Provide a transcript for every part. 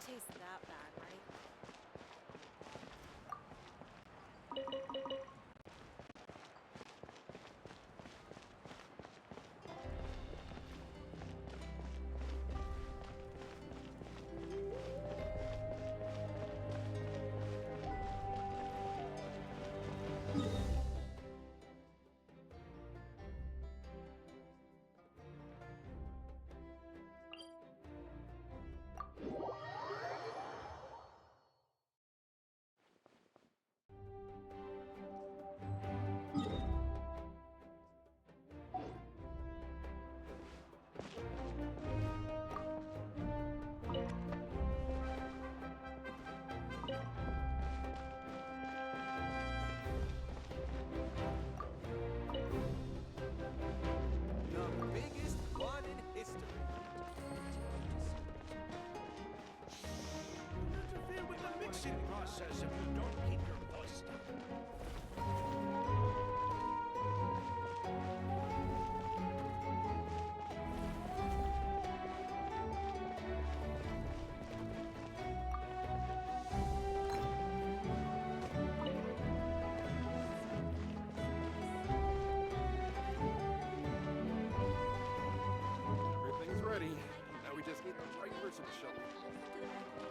taste that bad, right? The biggest one in history. You'll interfere with the mixing process if you don't keep your voice down. Everything's ready. Now we just need the right person to show it. Let's get to the right place.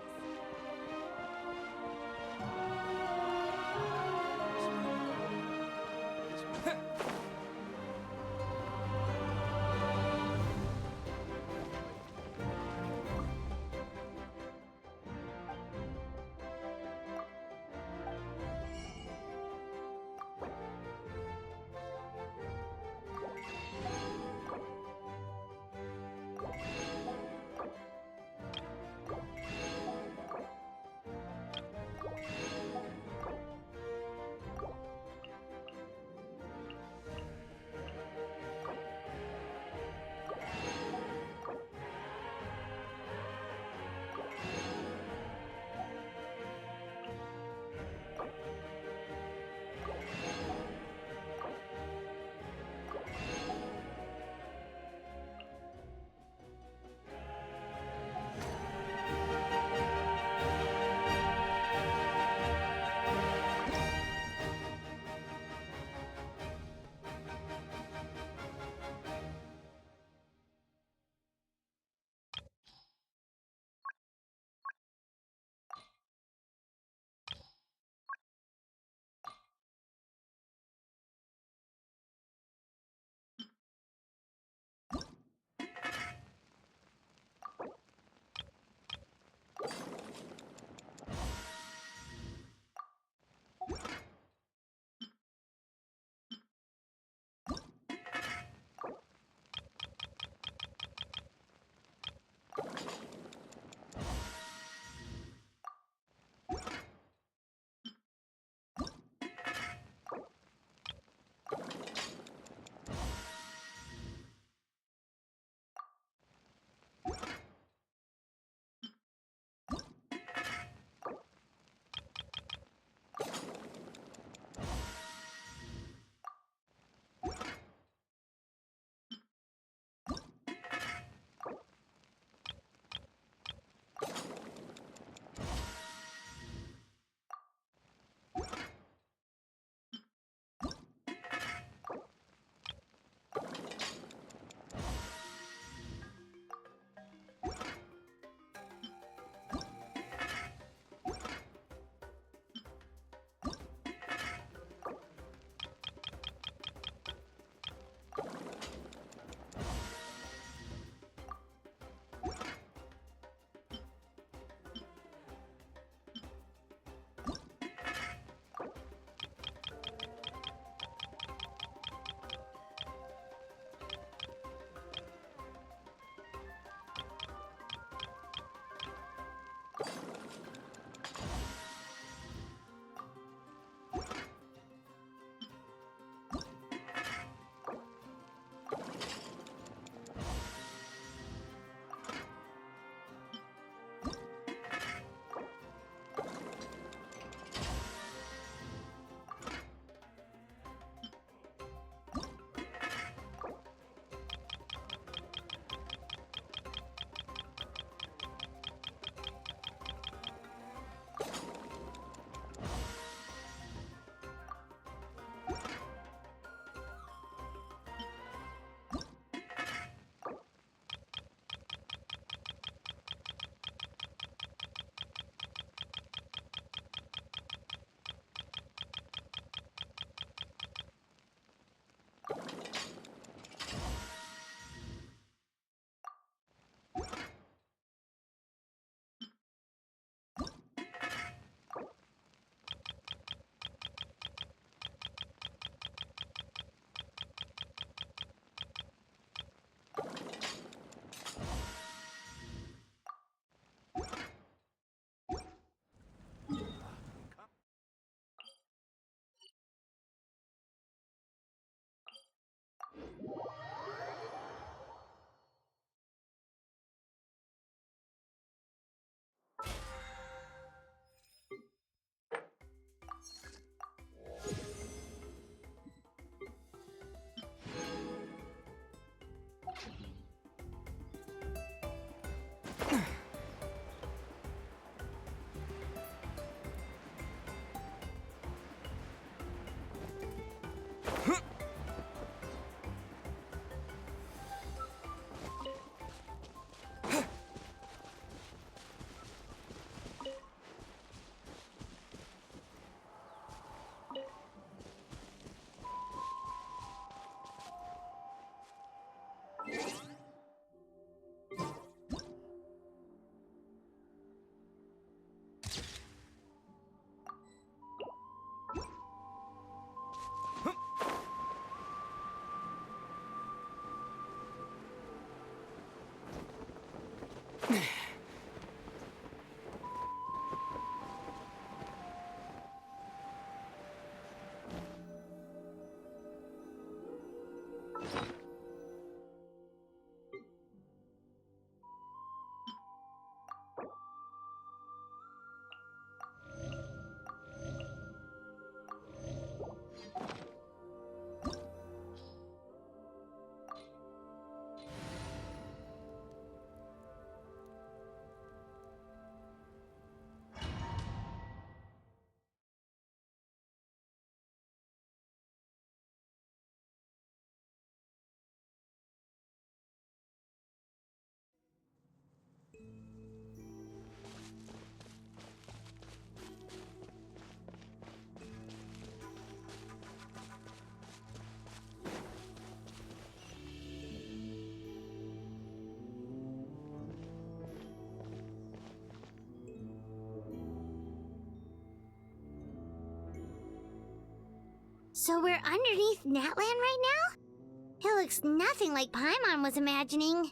So we're underneath Natlan right now? It looks nothing like Paimon was imagining.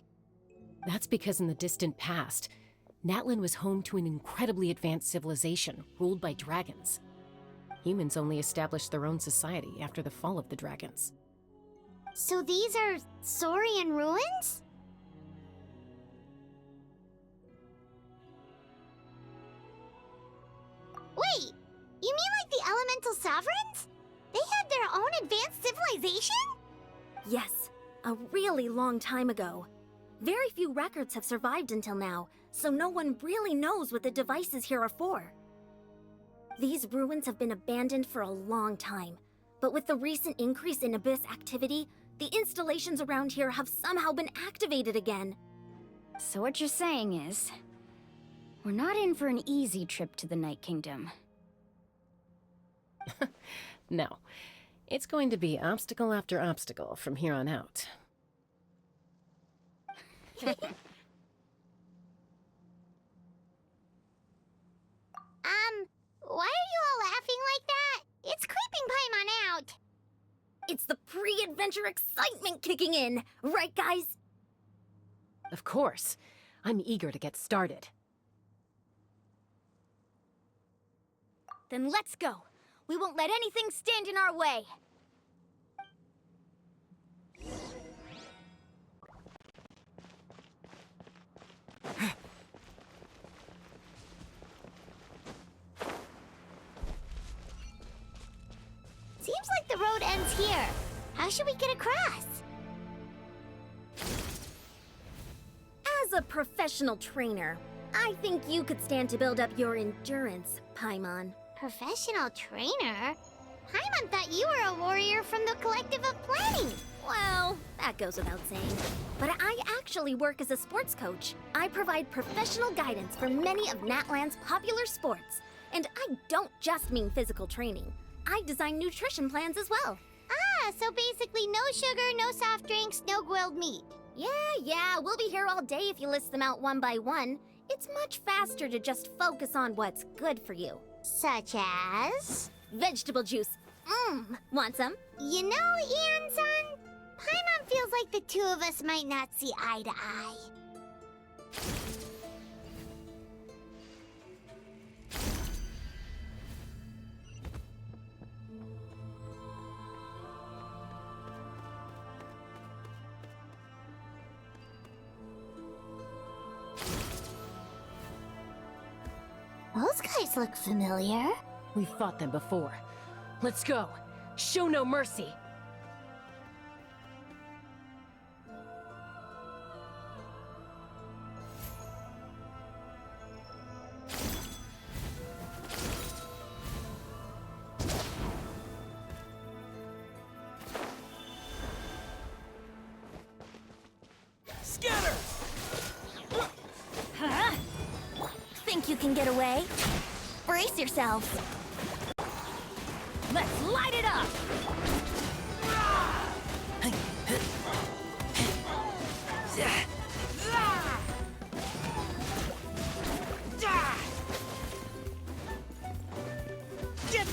That's because in the distant past, Natlan was home to an incredibly advanced civilization ruled by dragons. Humans only established their own society after the fall of the dragons. So these are Saurian ruins? Wait, you mean like the elemental sovereigns? They had their own advanced civilization? Yes, a really long time ago. Very few records have survived until now, so no one really knows what the devices here are for. These ruins have been abandoned for a long time, but with the recent increase in Abyss activity, the installations around here have somehow been activated again. So what you're saying is, we're not in for an easy trip to the Night Kingdom. No. It's going to be obstacle after obstacle from here on out. Why are you all laughing like that? It's creeping Paimon out. It's the pre-adventure excitement kicking in, right guys? Of course. I'm eager to get started. Then let's go. We won't let anything stand in our way. Seems like the road ends here. How should we get across? As a professional trainer, I think you could stand to build up your endurance, Paimon. Professional trainer? Paimon thought you were a warrior from the Collective of Planning. Well, that goes without saying. But I actually work as a sports coach. I provide professional guidance for many of Natlan's popular sports. And I don't just mean physical training. I design nutrition plans as well. Ah, so basically no sugar, no soft drinks, no grilled meat. Yeah, we'll be here all day if you list them out one by one. It's much faster to just focus on what's good for you. Such as? Vegetable juice. Want some? You know, Ian-san, Paimon feels like the two of us might not see eye to eye. Those guys look familiar. We've fought them before. Let's go. Show no mercy. Scatter! Huh? Think you can get away? Brace yourselves. Let's light it up! Get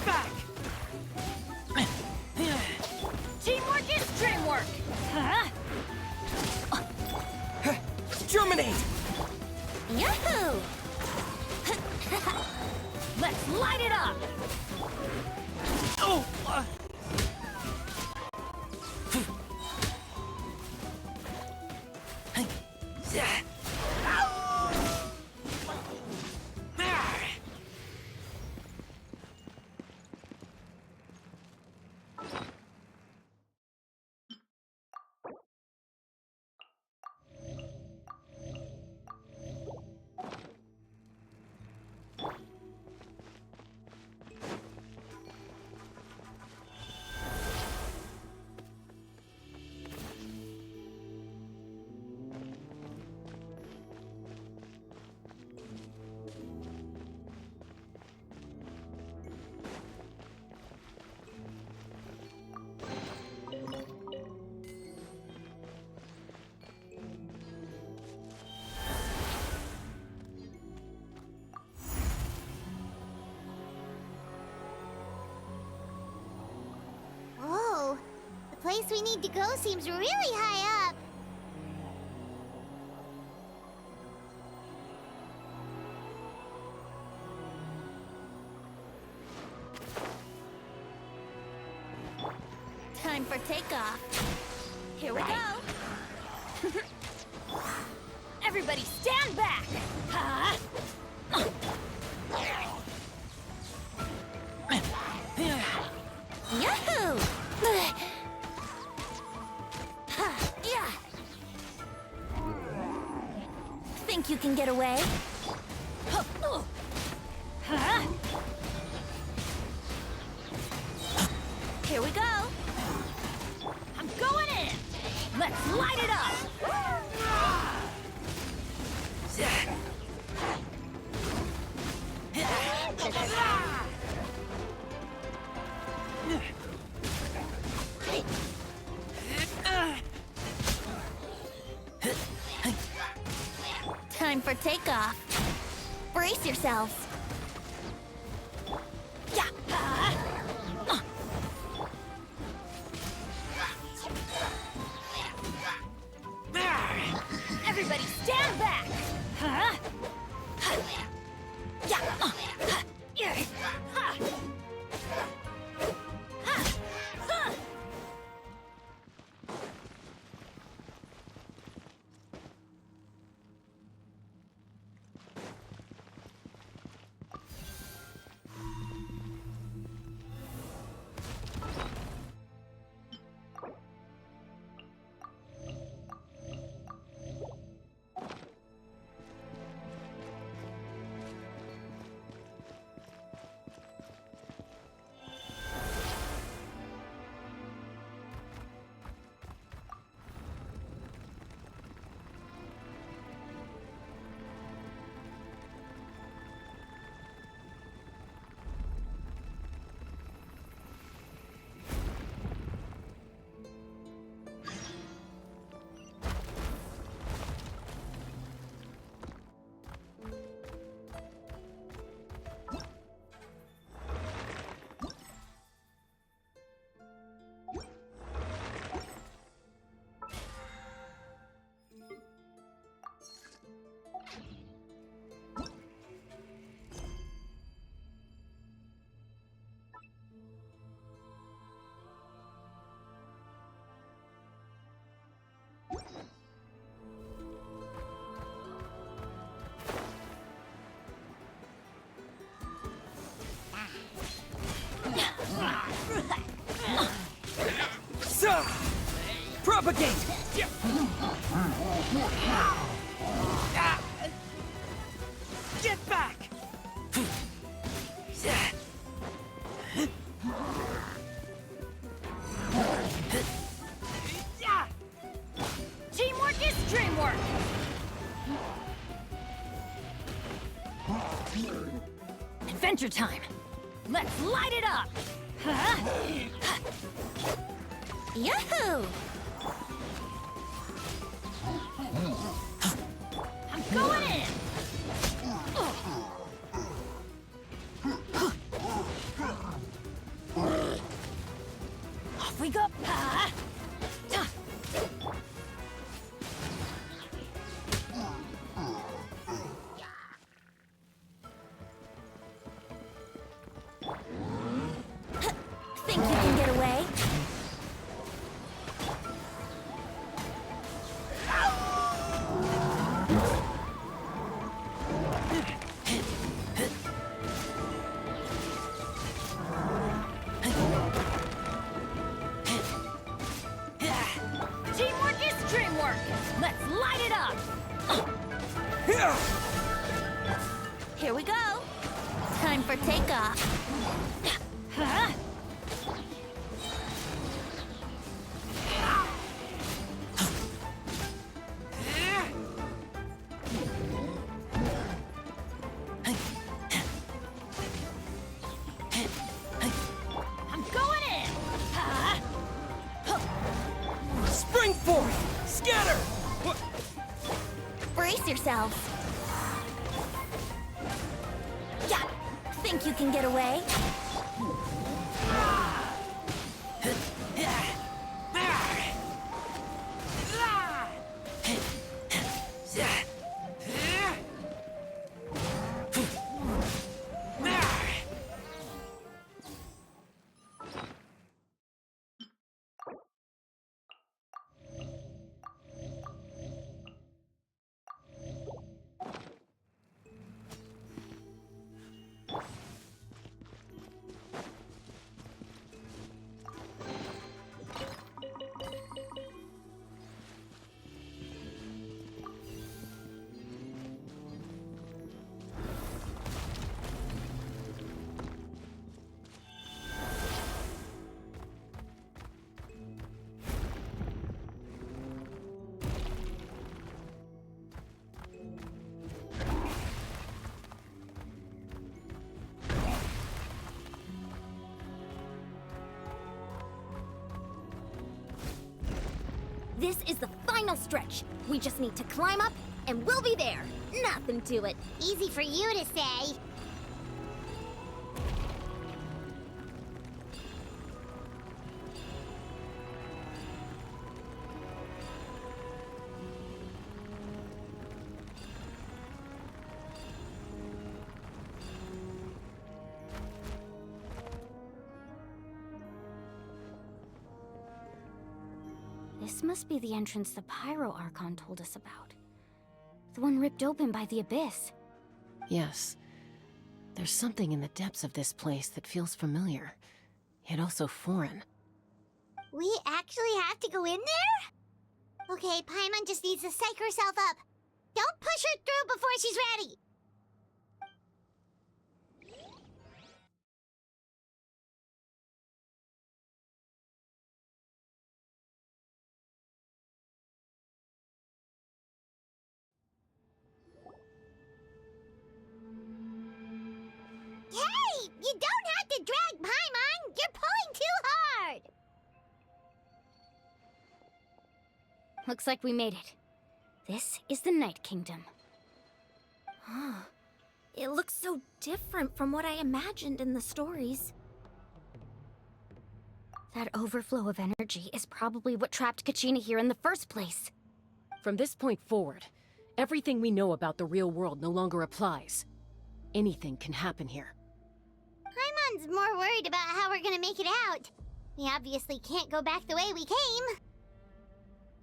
back! Teamwork is dreamwork! Huh? Germinate! Yahoo! Let's light it up! Oh! Whoa, the place we need to go seems really high up. Time for takeoff. Here we go. Everybody stand back! Huh? Yahoo! Yeah. Think you can get away? Huh? Here we go. I'm going in! Let's light it up! Time for takeoff. Brace yourselves. Yeah! Everybody stand back! Huh? Yeah! Yeah! Ha! Ha! Ha! Propagate! Get back! Teamwork is dreamwork! Adventure time! Let's light it up! Huh? Yahoo! Dreamwork! Let's light it up! Here we go. Time for takeoff. Huh? I'm going in! Spring forth! Scatter! Brace yourselves. Yeah, think you can get away? This is the final stretch. We just need to climb up, and we'll be there. Nothing to it. Easy for you to say. This must be the entrance the Pyro Archon told us about. The one ripped open by the Abyss. Yes. There's something in the depths of this place that feels familiar, yet also foreign. We actually have to go in there? Okay, Paimon just needs to psych herself up. Don't push her through before she's ready. Hey! You don't have to drag Paimon! You're pulling too hard! Looks like we made it. This is the Night Kingdom. It looks so different from what I imagined in the stories. That overflow of energy is probably what trapped Kachina here in the first place. From this point forward, everything we know about the real world no longer applies. Anything can happen here. Paimon's more worried about how we're gonna make it out. We obviously can't go back the way we came.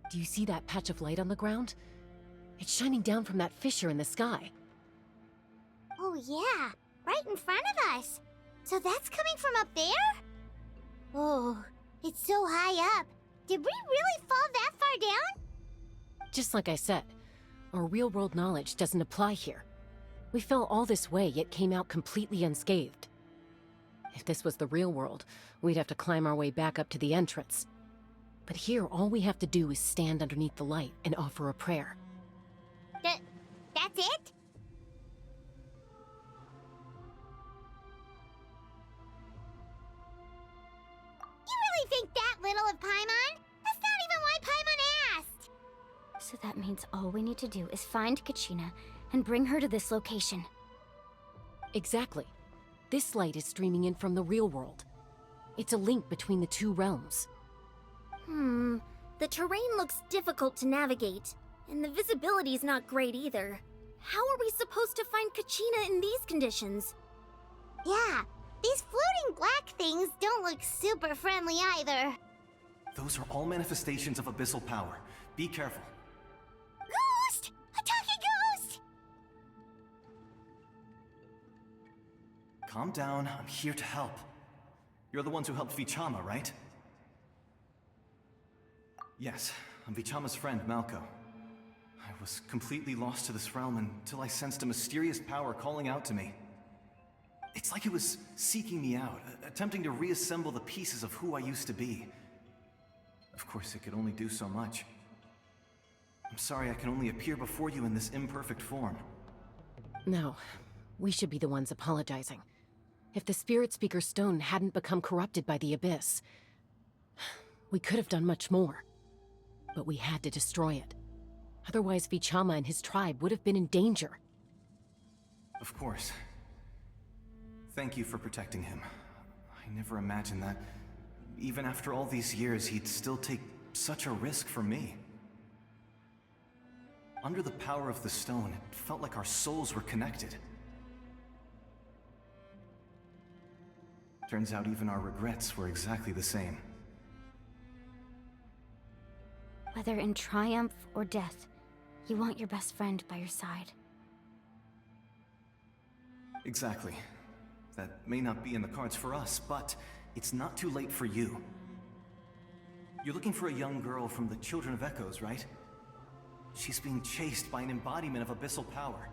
Do you see that patch of light on the ground? It's shining down from that fissure in the sky. Oh yeah, right in front of us. So that's coming from up there? Oh, it's so high up. Did we really fall that far down? Just like I said, our real-world knowledge doesn't apply here. We fell all this way, yet came out completely unscathed. If this was the real world, we'd have to climb our way back up to the entrance. But here, all we have to do is stand underneath the light and offer a prayer. That's it? You really think that little of Paimon? That's not even why Paimon asked! So that means all we need to do is find Kachina and bring her to this location. Exactly. This light is streaming in from the real world. It's a link between the two realms. The terrain looks difficult to navigate, and the visibility's not great either. How are we supposed to find Kachina in these conditions? Yeah, these floating black things don't look super friendly either. Those are all manifestations of abyssal power. Be careful. Ghost! A talking ghost! Calm down, I'm here to help. You're the ones who helped Vichama, right? Yes, I'm Vichama's friend, Malco. I was completely lost to this realm until I sensed a mysterious power calling out to me. It's like it was seeking me out, attempting to reassemble the pieces of who I used to be. Of course, it could only do so much. I'm sorry I can only appear before you in this imperfect form. No, we should be the ones apologizing. If the Spirit Speaker Stone hadn't become corrupted by the Abyss, we could have done much more. But we had to destroy it. Otherwise, Vichama and his tribe would have been in danger. Of course. Thank you for protecting him. I never imagined that, even after all these years, he'd still take such a risk for me. Under the power of the stone, it felt like our souls were connected. Turns out even our regrets were exactly the same. Whether in triumph or death, you want your best friend by your side. Exactly. That may not be in the cards for us, but it's not too late for you. You're looking for a young girl from the Children of Echoes, right? She's being chased by an embodiment of abyssal power.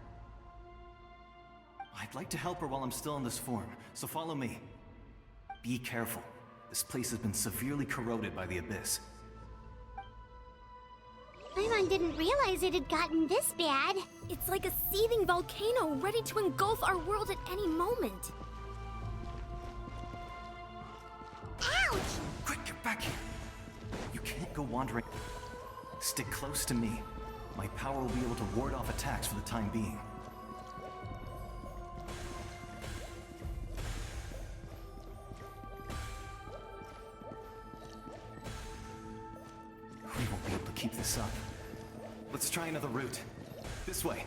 I'd like to help her while I'm still in this form, so follow me. Be careful. This place has been severely corroded by the Abyss. Paimon didn't realize it had gotten this bad. It's like a seething volcano ready to engulf our world at any moment. Ouch! Quick, get back here! You can't go wandering. Stick close to me. My power will be able to ward off attacks for the time being. We won't be able to keep this up. Let's try another route. This way.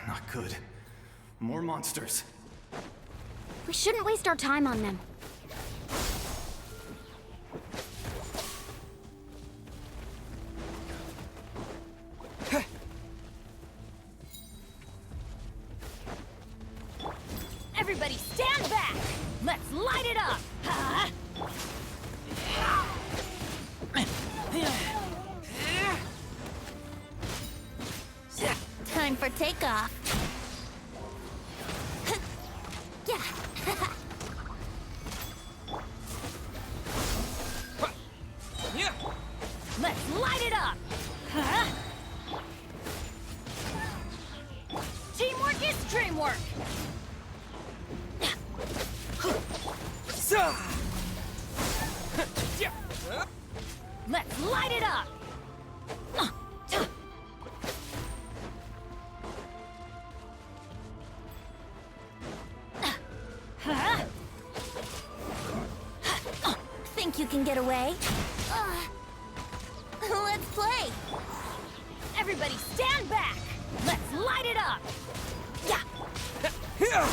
Not good. More monsters. We shouldn't waste our time on them. Everybody stand back! Let's light it up! Huh? Time for takeoff. Yeah. Let's light it up! Huh? Teamwork is dreamwork! Let's light it up! Think you can get away? Let's play. Everybody stand back! Let's light it up! Yeah!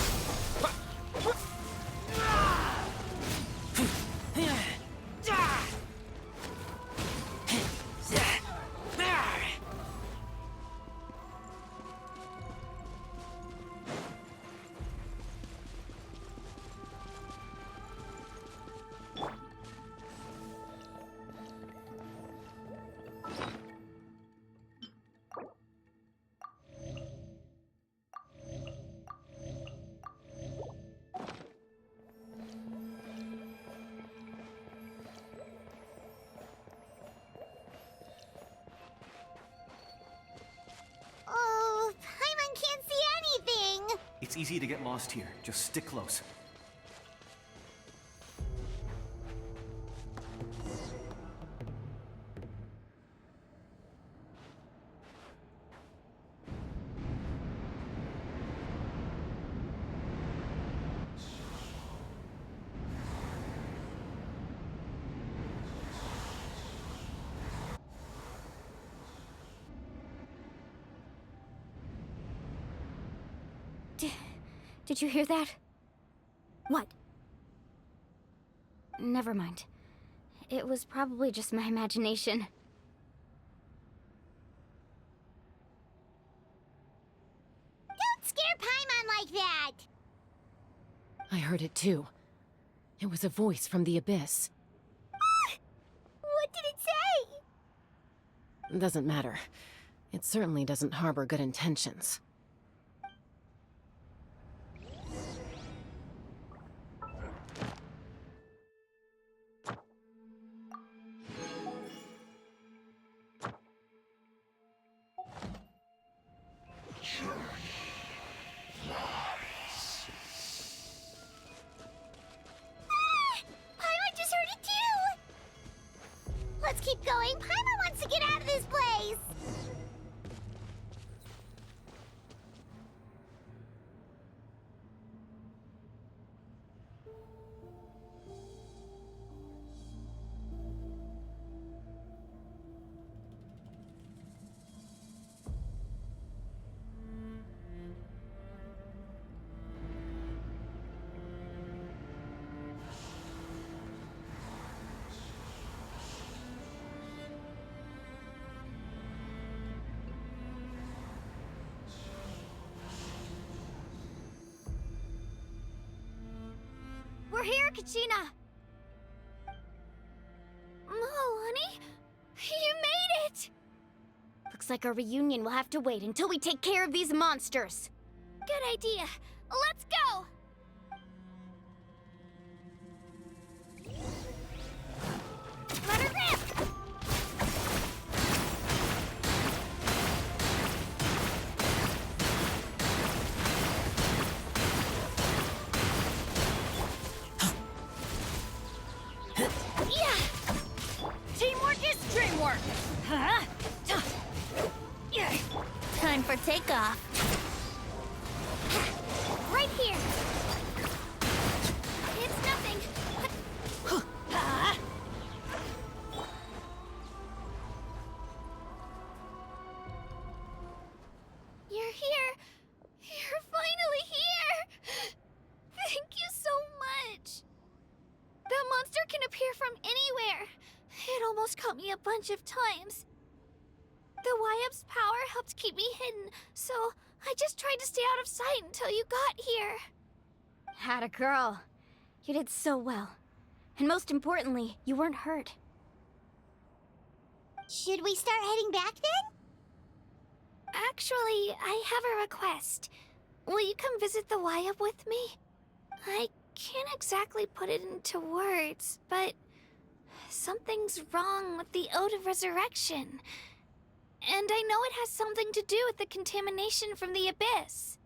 Oh, Paimon can't see anything. It's easy to get lost here. Just stick close. Did you hear that? What? Never mind. It was probably just my imagination. Don't scare Paimon like that! I heard it too. It was a voice from the abyss. What did it say? Doesn't matter. It certainly doesn't harbor good intentions. Paimon just heard it too! Let's keep going. Paimon wants to get out of this place! We're here, Kachina! Oh, honey? You made it! Looks like our reunion will have to wait until we take care of these monsters. Good idea. Let's go! Let her rip! Teamwork is dreamwork! Huh? Time for takeoff. Right here! It's nothing! You're here! You're finally here! Thank you so much! That monster can appear from anywhere! It almost caught me a bunch of times. The Wyab's power helped keep me hidden, so I just tried to stay out of sight until you got here. Had a girl. You did so well. And most importantly, you weren't hurt. Should we start heading back then? Actually, I have a request. Will you come visit the Wyab with me? I can't exactly put it into words, but something's wrong with the Ode of Resurrection. And I know it has something to do with the contamination from the Abyss.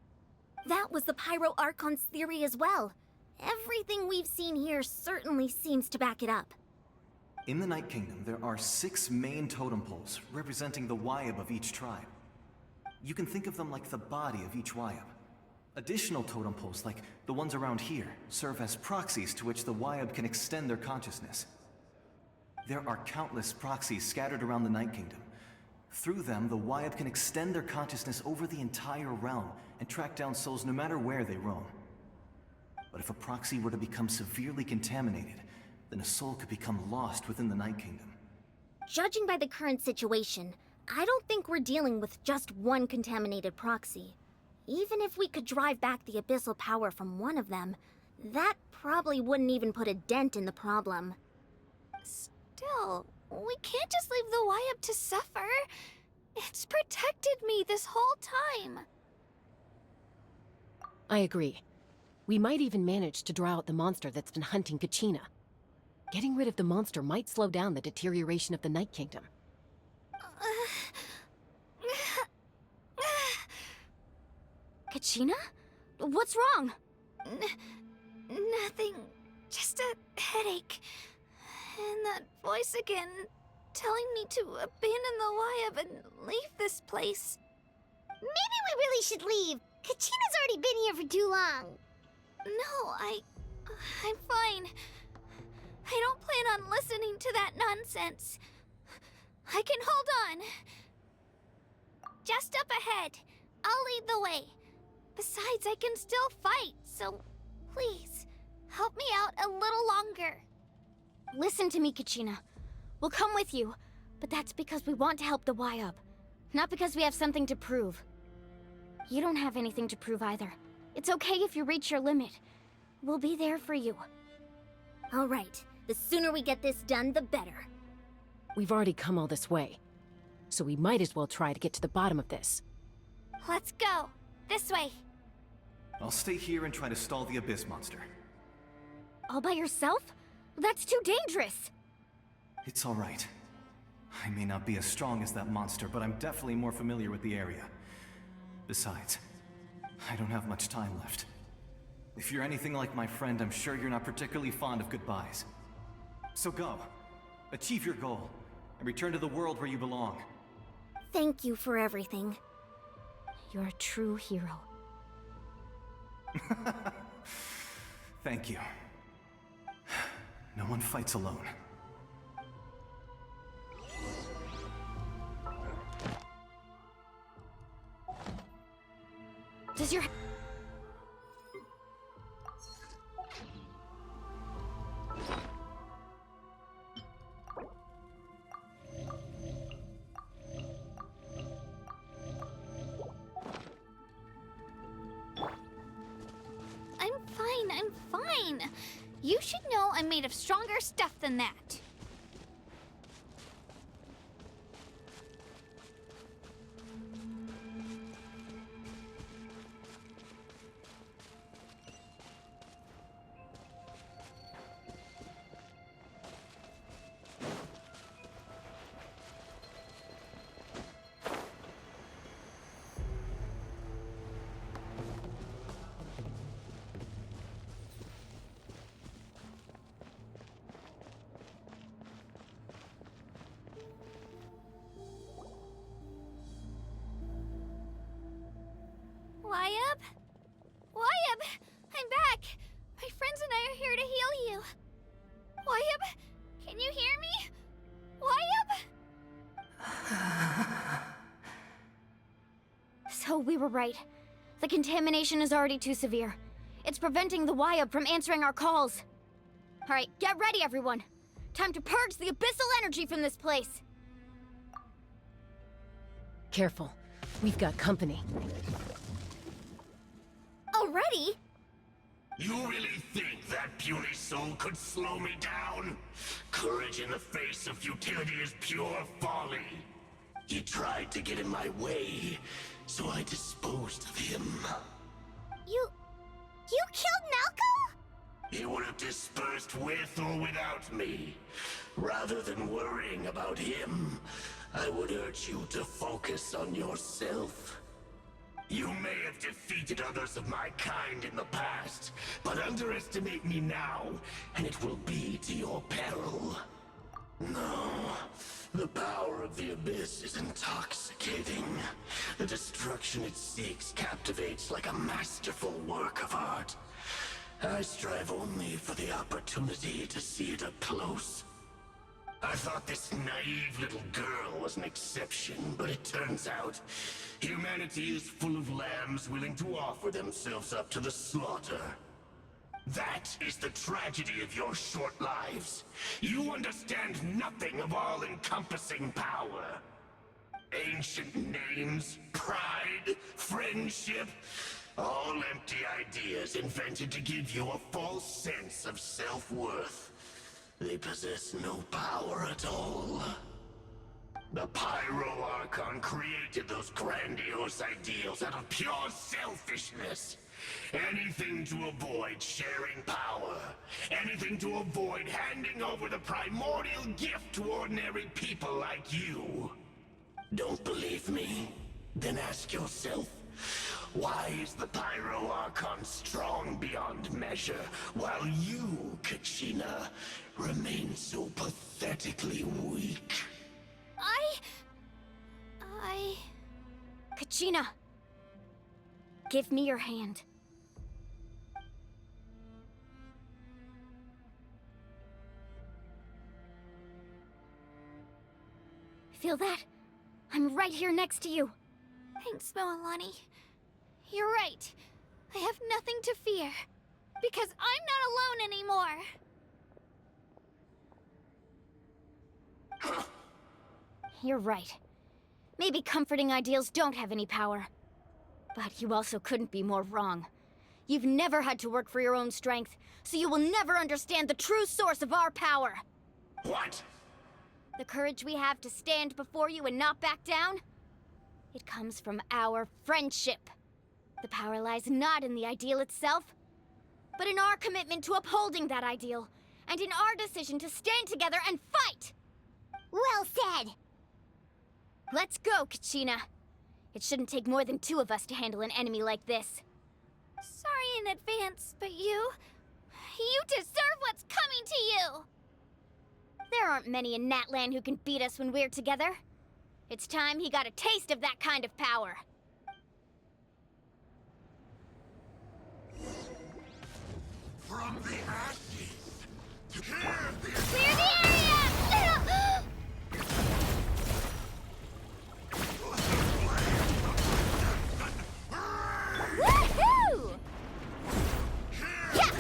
That was the Pyro Archon's theory as well. Everything we've seen here certainly seems to back it up. In the Night Kingdom, there are 6 main totem poles representing the Wyab of each tribe. You can think of them like the body of each Wyab. Additional totem poles, like the ones around here, serve as proxies to which the Wyab can extend their consciousness. There are countless proxies scattered around the Night Kingdom. Through them, the Wyab can extend their consciousness over the entire realm and track down souls no matter where they roam. But if a proxy were to become severely contaminated, then a soul could become lost within the Night Kingdom. Judging by the current situation, I don't think we're dealing with just one contaminated proxy. Even if we could drive back the abyssal power from one of them, that probably wouldn't even put a dent in the problem. Still, we can't just leave the Wyab to suffer. It's protected me this whole time. I agree. We might even manage to draw out the monster that's been hunting Kachina. Getting rid of the monster might slow down the deterioration of the Night Kingdom. Kachina? What's wrong? Nothing. Just a headache. And that voice again, telling me to abandon the Wyab and leave this place. Maybe we really should leave. Kachina's already been here for too long. No, I'm fine. I don't plan on listening to that nonsense. I can hold on. Just up ahead. I'll lead the way. Besides, I can still fight, so please, help me out a little longer. Listen to me, Kachina. We'll come with you, but that's because we want to help the Y-Up, not because we have something to prove. You don't have anything to prove either. It's okay if you reach your limit. We'll be there for you. All right. The sooner we get this done, the better. We've already come all this way, so we might as well try to get to the bottom of this. Let's go. This way. I'll stay here and try to stall the Abyss Monster. All by yourself? That's too dangerous. It's all right. I may not be as strong as that monster, but I'm definitely more familiar with the area. Besides, I don't have much time left. If you're anything like my friend, I'm sure you're not particularly fond of goodbyes. So go. Achieve your goal, and return to the world where you belong. Thank you for everything. You're a true hero. Thank you. No one fights alone. Does your... I'm fine. You should know I'm made of stronger stuff than that. Y-Up? Y-Up! I'm back! My friends and I are here to heal you. Y-Up, can you hear me? Y-Up? So we were right. The contamination is already too severe. It's preventing the Y-Up from answering our calls. Alright, get ready everyone. Time to purge the abyssal energy from this place. Careful. We've got company. Already? You really think that puny soul could slow me down? Courage in the face of futility is pure folly. He tried to get in my way, so I disposed of him. You killed Malco? He would have dispersed with or without me. Rather than worrying about him, I would urge you to focus on yourself. You may have defeated others of my kind in the past, but underestimate me now, and it will be to your peril. No, the power of the Abyss is intoxicating. The destruction it seeks captivates like a masterful work of art. I strive only for the opportunity to see it up close. I thought this naive little girl was an exception, but it turns out humanity is full of lambs willing to offer themselves up to the slaughter. That is the tragedy of your short lives. You understand nothing of all-encompassing power. Ancient names, pride, friendship, all empty ideas invented to give you a false sense of self-worth. They possess no power at all. The Pyro Archon created those grandiose ideals out of pure selfishness. Anything to avoid sharing power. Anything to avoid handing over the primordial gift to ordinary people like you. Don't believe me? Then ask yourself, why is the Pyro Archon strong beyond measure, while you, Kachina, remain so pathetically weak? Kachina, give me your hand. Feel that? I'm right here next to you. Thanks, Moalani. You're right. I have nothing to fear. Because I'm not alone anymore. You're right. Maybe comforting ideals don't have any power. But you also couldn't be more wrong. You've never had to work for your own strength, so you will never understand the true source of our power. What? The courage we have to stand before you and not back down? It comes from our friendship. The power lies not in the ideal itself, but in our commitment to upholding that ideal, and in our decision to stand together and fight! Well said! Let's go, Kachina. It shouldn't take more than 2 of us to handle an enemy like this. Sorry in advance, but you deserve what's coming to you! There aren't many in Natlan who can beat us when we're together. It's time he got a taste of that kind of power. From the ashes to clear the Clear the area! Woohoo! Yeah!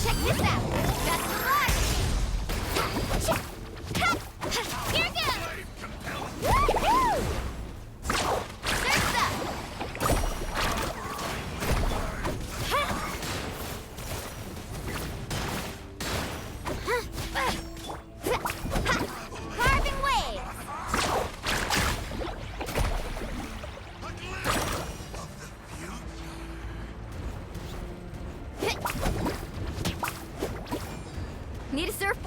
Check this out! Got some more! Here goes! Woohoo! Surf's up! Carving waves! Need a surf?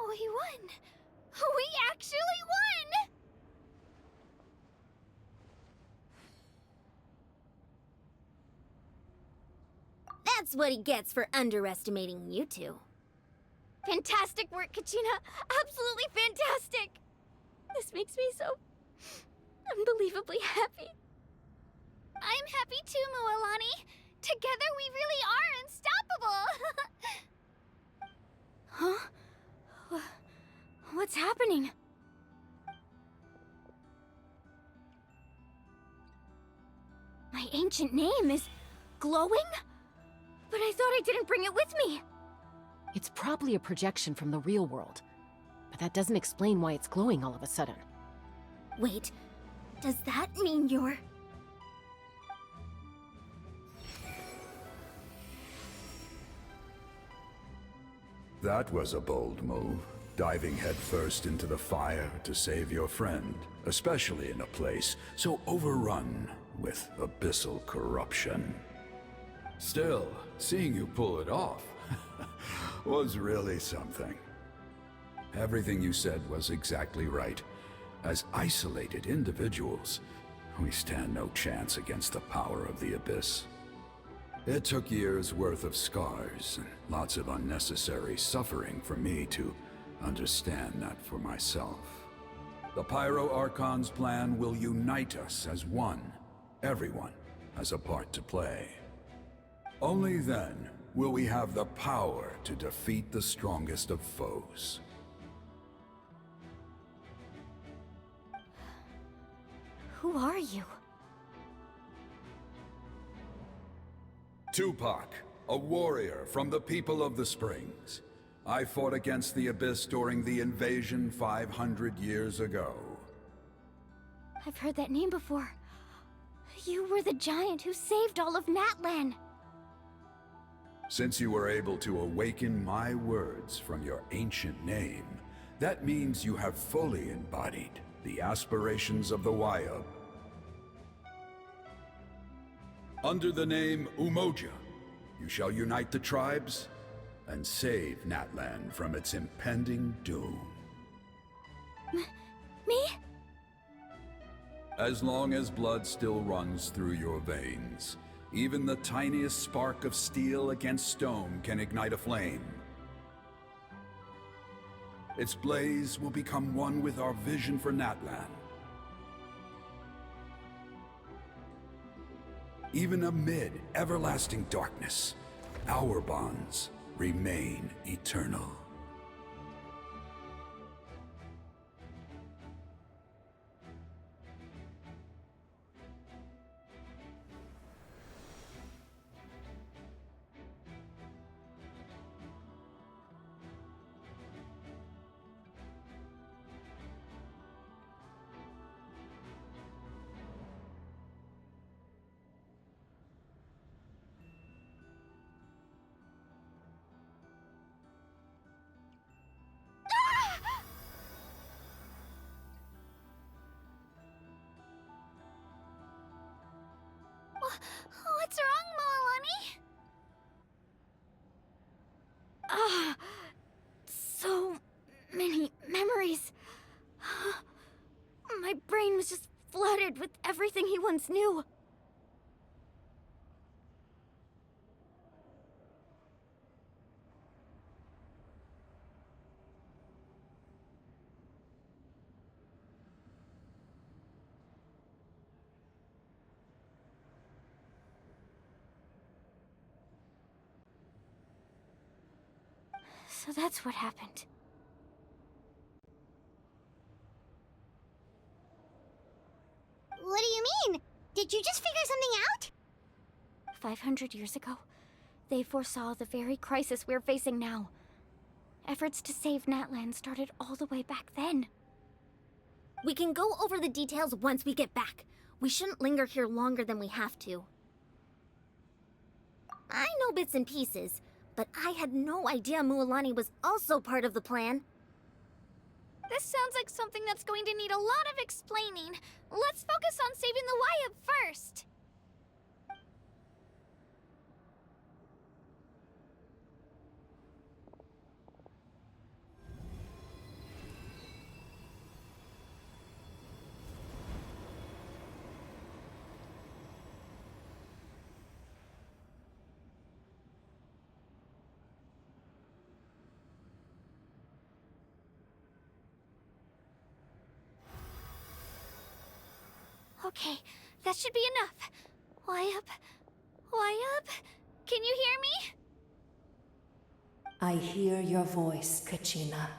We won! We actually won! That's what he gets for underestimating you two. Fantastic work, Kachina! Absolutely fantastic! This makes me so unbelievably happy. I'm happy too, Mualani. Together we really are unstoppable! Huh? What's happening? My ancient name is glowing? But I thought I didn't bring it with me. It's probably a projection from the real world. But that doesn't explain why it's glowing all of a sudden. Wait, does that mean you're... That was a bold move, diving headfirst into the fire to save your friend, especially in a place so overrun with abyssal corruption. Still, seeing you pull it off was really something. Everything you said was exactly right. As isolated individuals, we stand no chance against the power of the Abyss. It took years' worth of scars and lots of unnecessary suffering for me to understand that for myself. The Pyro Archon's plan will unite us as one. Everyone has a part to play. Only then will we have the power to defeat the strongest of foes. Who are you? Tupac, a warrior from the people of the Springs. I fought against the Abyss during the invasion 500 years ago. I've heard that name before. You were the giant who saved all of Natlan. Since you were able to awaken my words from your ancient name, that means you have fully embodied the aspirations of the Wayub. Under the name Umoja, you shall unite the tribes and save Natlan from its impending doom. Me? As long as blood still runs through your veins, even the tiniest spark of steel against stone can ignite a flame. Its blaze will become one with our vision for Natlan. Even amid everlasting darkness, our bonds remain eternal. What's wrong, Moalani? Ah, so many memories. My brain was just flooded with everything he once knew. So that's what happened. What do you mean? Did you just figure something out? 500 years ago, they foresaw the very crisis we're facing now. Efforts to save Natlan started all the way back then. We can go over the details once we get back. We shouldn't linger here longer than we have to. I know bits and pieces, but I had no idea Mualani was also part of the plan. This sounds like something that's going to need a lot of explaining. Let's focus on saving the Wyatt first. Okay, that should be enough. Wyatt? Wyatt? Can you hear me? I hear your voice, Kachina,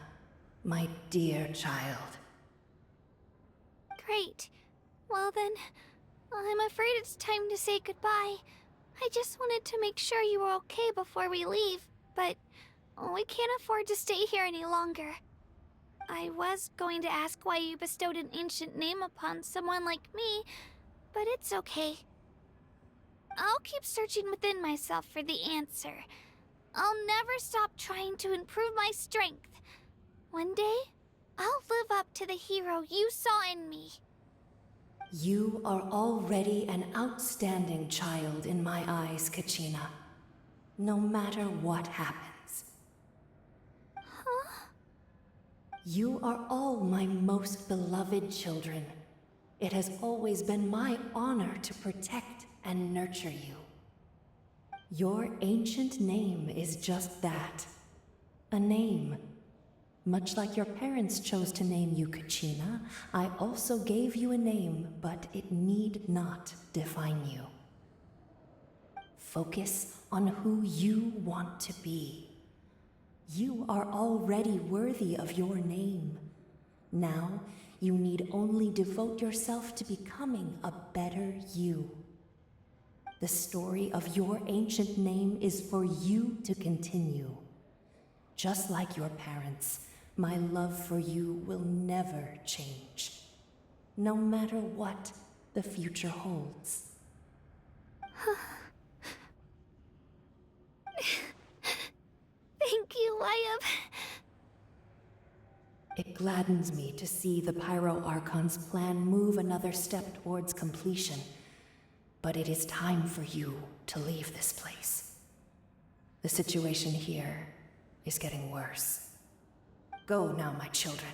my dear child. Great. Well then, I'm afraid it's time to say goodbye. I just wanted to make sure you were okay before we leave, but we can't afford to stay here any longer. I was going to ask why you bestowed an ancient name upon someone like me, but it's okay. I'll keep searching within myself for the answer. I'll never stop trying to improve my strength. One day, I'll live up to the hero you saw in me. You are already an outstanding child in my eyes, Kachina. No matter what happens. You are all my most beloved children. It has always been my honor to protect and nurture you. Your ancient name is just that. A name. Much like your parents chose to name you Kachina, I also gave you a name, but it need not define you. Focus on who you want to be. You are already worthy of your name. Now, you need only devote yourself to becoming a better you. The story of your ancient name is for you to continue. Just like your parents, my love for you will never change. No matter what the future holds. Thank you, Wyatt. It gladdens me to see the Pyro Archon's plan move another step towards completion. But it is time for you to leave this place. The situation here is getting worse. Go now, my children.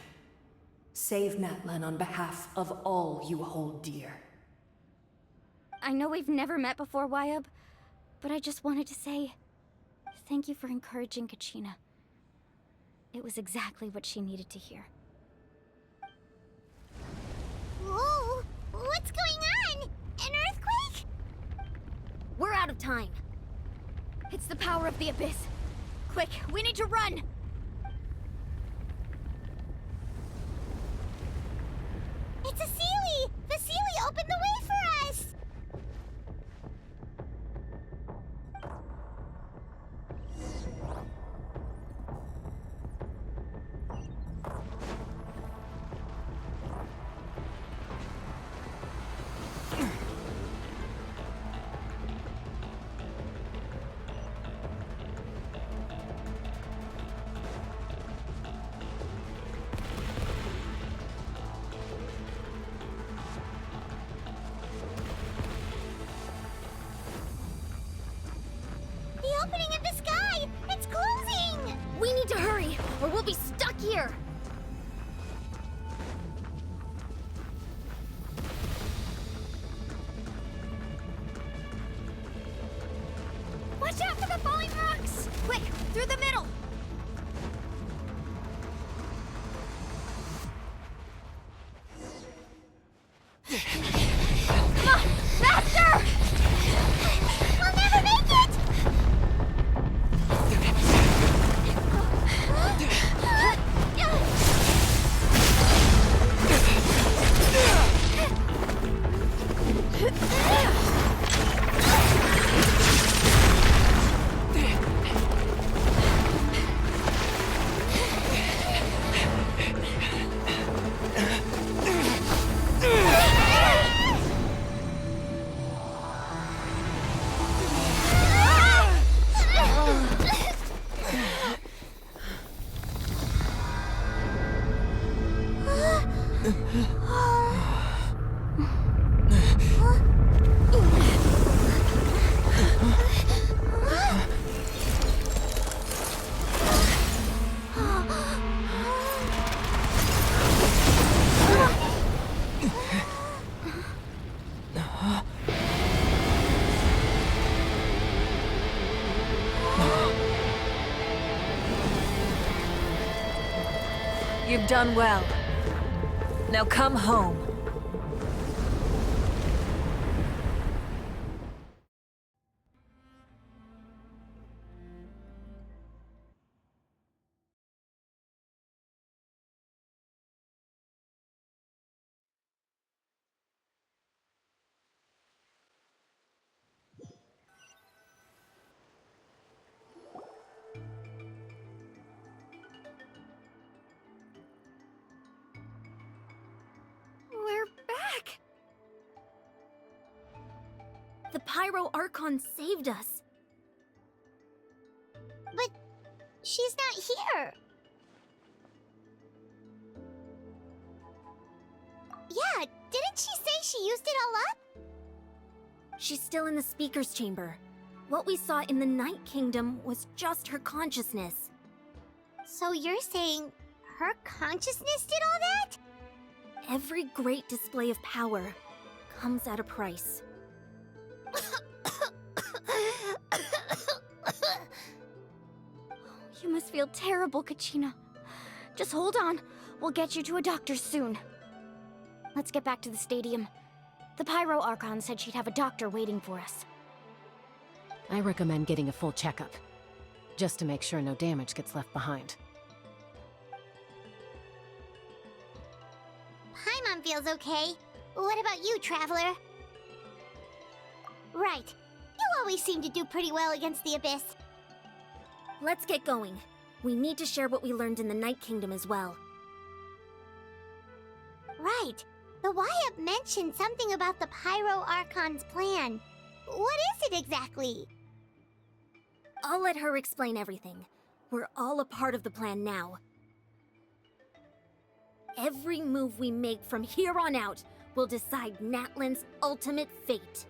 Save Natlan on behalf of all you hold dear. I know we've never met before, Wyatt, but I just wanted to say thank you for encouraging Kachina. It was exactly what she needed to hear. Whoa! What's going on? An earthquake? time. It's the power of the Abyss. Quick, we need to run! It's a Sealy! The Sealy opened the way for us! The opening of the sky! It's closing! We need to hurry, or we'll be stuck here! Watch out for the falling rocks! Quick, through the middle! Come on, faster! We'll never make it! You've done well. Now come home. We're back! The Pyro Archon saved us. But she's not here. Yeah, didn't she say she used it all up? She's still in the Speaker's Chamber. What we saw in the Night Kingdom was just her consciousness. So you're saying her consciousness did all that? Every great display of power comes at a price. You must feel terrible, Kachina. Just hold on. We'll get you to a doctor soon. Let's get back to the stadium. The Pyro Archon said she'd have a doctor waiting for us. I recommend getting a full checkup, just to make sure no damage gets left behind. Paimon feels okay. What about you, Traveler? Right. You always seem to do pretty well against the Abyss. Let's get going. We need to share what we learned in the Night Kingdom as well. Right. The Wyatt mentioned something about the Pyro Archon's plan. What is it exactly? I'll let her explain everything. We're all a part of the plan now. Every move we make from here on out will decide Natlan's ultimate fate.